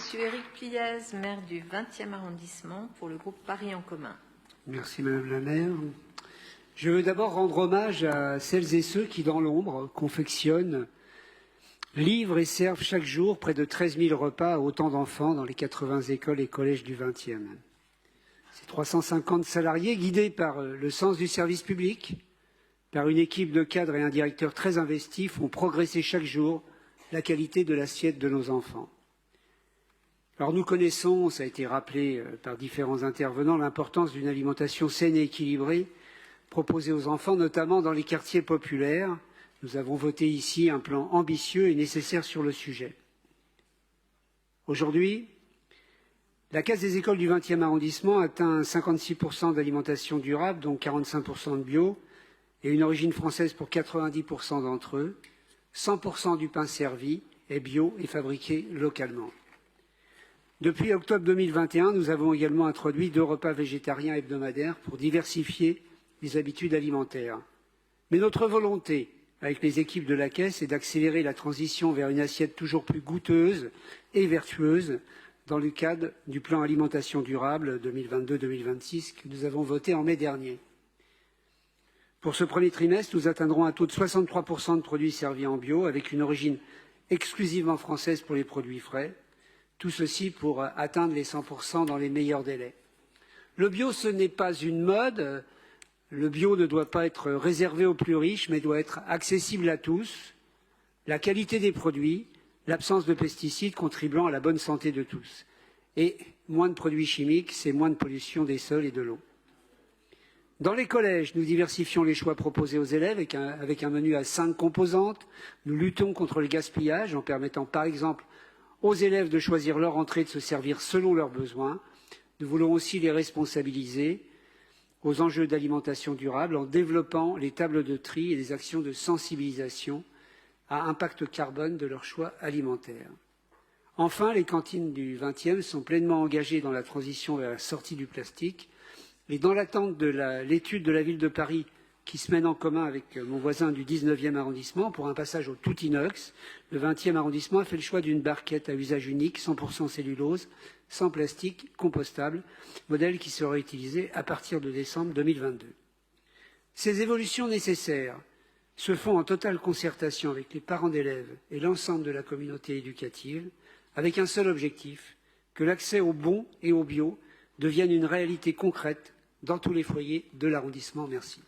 Monsieur Éric Pliez, maire du 20e arrondissement, pour le groupe Paris en commun. Merci Madame la maire. Je veux d'abord rendre hommage à celles et ceux qui, dans l'ombre, confectionnent, livrent et servent chaque jour près de 13 000 repas à autant d'enfants dans les 80 écoles et collèges du 20e. Ces 350 salariés, guidés par le sens du service public, par une équipe de cadres et un directeur très investis, font progresser chaque jour la qualité de l'assiette de nos enfants. Alors nous connaissons, ça a été rappelé par différents intervenants, l'importance d'une alimentation saine et équilibrée proposée aux enfants, notamment dans les quartiers populaires. Nous avons voté ici un plan ambitieux et nécessaire sur le sujet. Aujourd'hui, la Caisse des écoles du 20e arrondissement atteint 56% d'alimentation durable, dont 45% de bio, et une origine française pour 90% d'entre eux. 100% du pain servi est bio et fabriqué localement. Depuis octobre 2021, nous avons également introduit 2 repas végétariens hebdomadaires pour diversifier les habitudes alimentaires. Mais notre volonté, avec les équipes de la Caisse, est d'accélérer la transition vers une assiette toujours plus goûteuse et vertueuse dans le cadre du plan alimentation durable 2022-2026 que nous avons voté en mai dernier. Pour ce premier trimestre, nous atteindrons un taux de 63% de produits servis en bio, avec une origine exclusivement française pour les produits frais. Tout ceci pour atteindre les 100% dans les meilleurs délais. Le bio, ce n'est pas une mode. Le bio ne doit pas être réservé aux plus riches, mais doit être accessible à tous. La qualité des produits, l'absence de pesticides contribuant à la bonne santé de tous. Et moins de produits chimiques, c'est moins de pollution des sols et de l'eau. Dans les collèges, nous diversifions les choix proposés aux élèves avec un menu à 5 composantes. Nous luttons contre le gaspillage en permettant par exemple aux élèves de choisir leur entrée et de se servir selon leurs besoins. Nous voulons aussi les responsabiliser aux enjeux d'alimentation durable en développant les tables de tri et les actions de sensibilisation à impact carbone de leurs choix alimentaires. Enfin, les cantines du 20e sont pleinement engagées dans la transition vers la sortie du plastique. Et dans l'attente de l'étude de la ville de Paris qui se mène en commun avec mon voisin du 19e arrondissement pour un passage au tout inox, le 20e arrondissement a fait le choix d'une barquette à usage unique, 100% cellulose, sans plastique, compostable, modèle qui sera utilisé à partir de décembre 2022. Ces évolutions nécessaires se font en totale concertation avec les parents d'élèves et l'ensemble de la communauté éducative, avec un seul objectif, que l'accès au bon et au bio devienne une réalité concrète dans tous les foyers de l'arrondissement. Merci.